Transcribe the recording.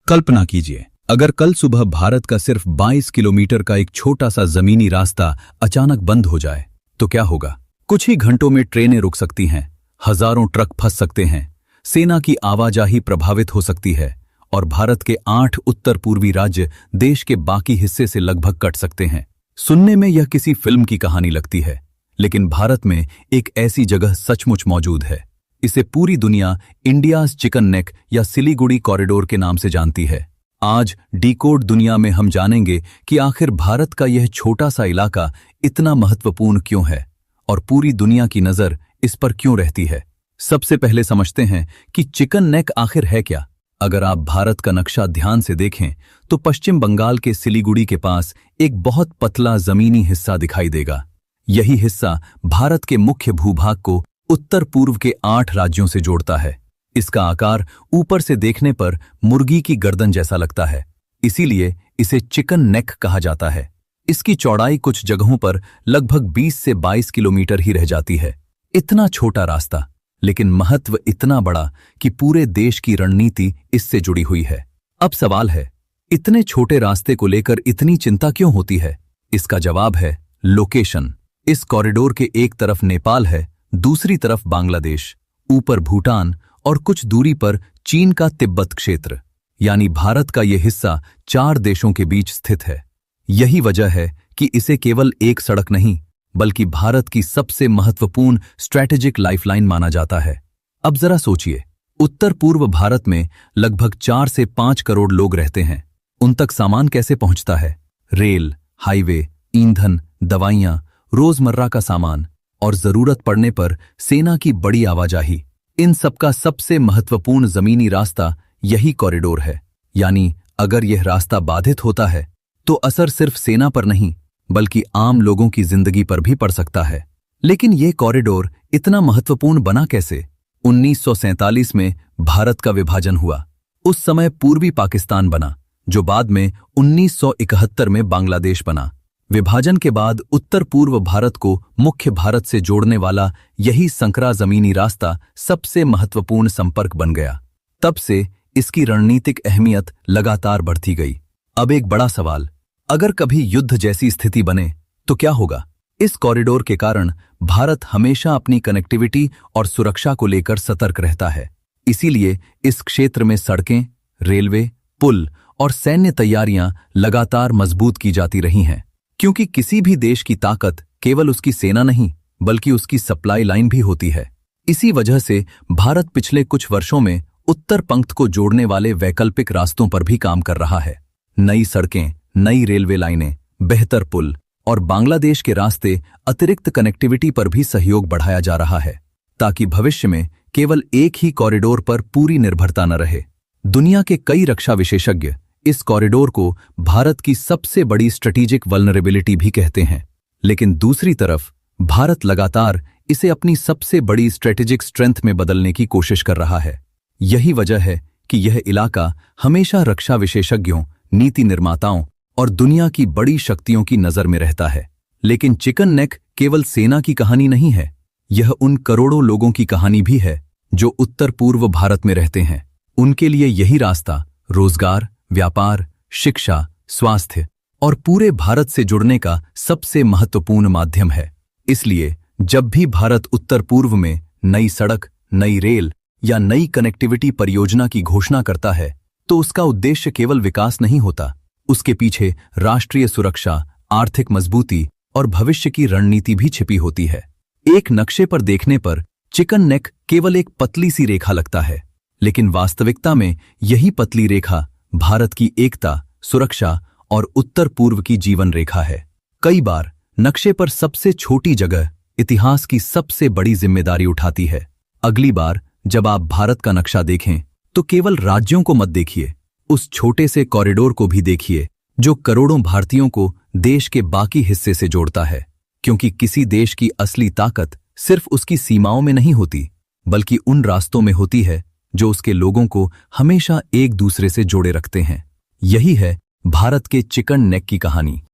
कल्पना कीजिए, अगर कल सुबह भारत का सिर्फ 22 किलोमीटर का एक छोटा सा जमीनी रास्ता अचानक बंद हो जाए तो क्या होगा। कुछ ही घंटों में ट्रेनें रुक सकती हैं, हजारों ट्रक फंस सकते हैं, सेना की आवाजाही प्रभावित हो सकती है और भारत के 8 उत्तर पूर्वी राज्य देश के बाकी हिस्से से लगभग कट सकते हैं। सुनने में यह किसी फिल्म की कहानी लगती है, लेकिन भारत में एक ऐसी जगह सचमुच मौजूद है। इसे पूरी दुनिया इंडियाज चिकन नेक या सिलीगुड़ी कॉरिडोर के नाम से जानती है। आज डिकोड दुनिया में हम जानेंगे कि आखिर भारत का यह छोटा सा इलाका इतना महत्वपूर्ण क्यों है और पूरी दुनिया की नजर इस पर क्यों रहती है। सबसे पहले समझते हैं कि चिकन नेक आखिर है क्या। अगर आप भारत का नक्शा ध्यान से देखें तो पश्चिम बंगाल के सिलीगुड़ी के पास एक बहुत पतला जमीनी हिस्सा दिखाई देगा। यही हिस्सा भारत के मुख्य भूभाग को उत्तर पूर्व के 8 राज्यों से जोड़ता है। इसका आकार ऊपर से देखने पर मुर्गी की गर्दन जैसा लगता है, इसीलिए इसे चिकन नेक कहा जाता है। इसकी चौड़ाई कुछ जगहों पर लगभग 20 से 22 किलोमीटर ही रह जाती है। इतना छोटा रास्ता, लेकिन महत्व इतना बड़ा कि पूरे देश की रणनीति इससे जुड़ी हुई है। अब सवाल है, इतने छोटे रास्ते को लेकर इतनी चिंता क्यों होती है? इसका जवाब है लोकेशन। इस कॉरिडोर के एक तरफ नेपाल है, दूसरी तरफ बांग्लादेश, ऊपर भूटान और कुछ दूरी पर चीन का तिब्बत क्षेत्र। यानी भारत का यह हिस्सा 4 देशों के बीच स्थित है। यही वजह है कि इसे केवल एक सड़क नहीं बल्कि भारत की सबसे महत्वपूर्ण स्ट्रैटेजिक लाइफलाइन माना जाता है। अब जरा सोचिए, उत्तर पूर्व भारत में लगभग 4 से 5 करोड़ लोग रहते हैं। उन तक सामान कैसे पहुंचता है? रेल, हाईवे, ईंधन, दवाइयां, रोजमर्रा का सामान और जरूरत पड़ने पर सेना की बड़ी आवाजाही। इन सबका सबसे महत्वपूर्ण जमीनी रास्ता यही कॉरिडोर है। यानी अगर यह रास्ता बाधित होता है तो असर सिर्फ सेना पर नहीं बल्कि आम लोगों की जिंदगी पर भी पड़ सकता है। लेकिन यह कॉरिडोर इतना महत्वपूर्ण बना कैसे? 1947 में भारत का विभाजन हुआ। उस समय पूर्वी पाकिस्तान बना, जो बाद में 1971 में बांग्लादेश बना। विभाजन के बाद उत्तर पूर्व भारत को मुख्य भारत से जोड़ने वाला यही संकरा जमीनी रास्ता सबसे महत्वपूर्ण संपर्क बन गया। तब से इसकी रणनीतिक अहमियत लगातार बढ़ती गई। अब एक बड़ा सवाल, अगर कभी युद्ध जैसी स्थिति बने तो क्या होगा? इस कॉरिडोर के कारण भारत हमेशा अपनी कनेक्टिविटी और सुरक्षा को लेकर सतर्क रहता है। इसीलिए इस क्षेत्र में सड़कें, रेलवे, पुल और सैन्य तैयारियां लगातार मजबूत की जाती रही हैं। क्योंकि किसी भी देश की ताकत केवल उसकी सेना नहीं बल्कि उसकी सप्लाई लाइन भी होती है। इसी वजह से भारत पिछले कुछ वर्षों में उत्तर पंक्त को जोड़ने वाले वैकल्पिक रास्तों पर भी काम कर रहा है। नई सड़कें, नई रेलवे लाइनें, बेहतर पुल और बांग्लादेश के रास्ते अतिरिक्त कनेक्टिविटी पर भी सहयोग बढ़ाया जा रहा है, ताकि भविष्य में केवल एक ही कॉरिडोर पर पूरी निर्भरता न रहे। दुनिया के कई रक्षा विशेषज्ञ इस कॉरिडोर को भारत की सबसे बड़ी स्ट्रेटेजिक वल्नरेबिलिटी भी कहते हैं। लेकिन दूसरी तरफ भारत लगातार इसे अपनी सबसे बड़ी स्ट्रेटेजिक स्ट्रेंथ में बदलने की कोशिश कर रहा है। यही वजह है कि यह इलाका हमेशा रक्षा विशेषज्ञों, नीति निर्माताओं और दुनिया की बड़ी शक्तियों की नजर में रहता है। लेकिन चिकन नेक केवल सेना की कहानी नहीं है, यह उन करोड़ों लोगों की कहानी भी है जो उत्तर पूर्व भारत में रहते हैं। उनके लिए यही रास्ता रोजगार, व्यापार, शिक्षा, स्वास्थ्य और पूरे भारत से जुड़ने का सबसे महत्वपूर्ण माध्यम है। इसलिए जब भी भारत उत्तर पूर्व में नई सड़क, नई रेल या नई कनेक्टिविटी परियोजना की घोषणा करता है तो उसका उद्देश्य केवल विकास नहीं होता, उसके पीछे राष्ट्रीय सुरक्षा, आर्थिक मजबूती और भविष्य की रणनीति भी छिपी होती है। एक नक्शे पर देखने पर चिकन नेक केवल एक पतली सी रेखा लगता है, लेकिन वास्तविकता में यही पतली रेखा भारत की एकता, सुरक्षा और उत्तर पूर्व की जीवन रेखा है। कई बार नक्शे पर सबसे छोटी जगह इतिहास की सबसे बड़ी जिम्मेदारी उठाती है। अगली बार जब आप भारत का नक्शा देखें तो केवल राज्यों को मत देखिए, उस छोटे से कॉरिडोर को भी देखिए जो करोड़ों भारतीयों को देश के बाकी हिस्से से जोड़ता है। क्योंकि किसी देश की असली ताकत सिर्फ उसकी सीमाओं में नहीं होती बल्कि उन रास्तों में होती है जो उसके लोगों को हमेशा एक दूसरे से जोड़े रखते हैं। यही है भारत के चिकन नेक की कहानी।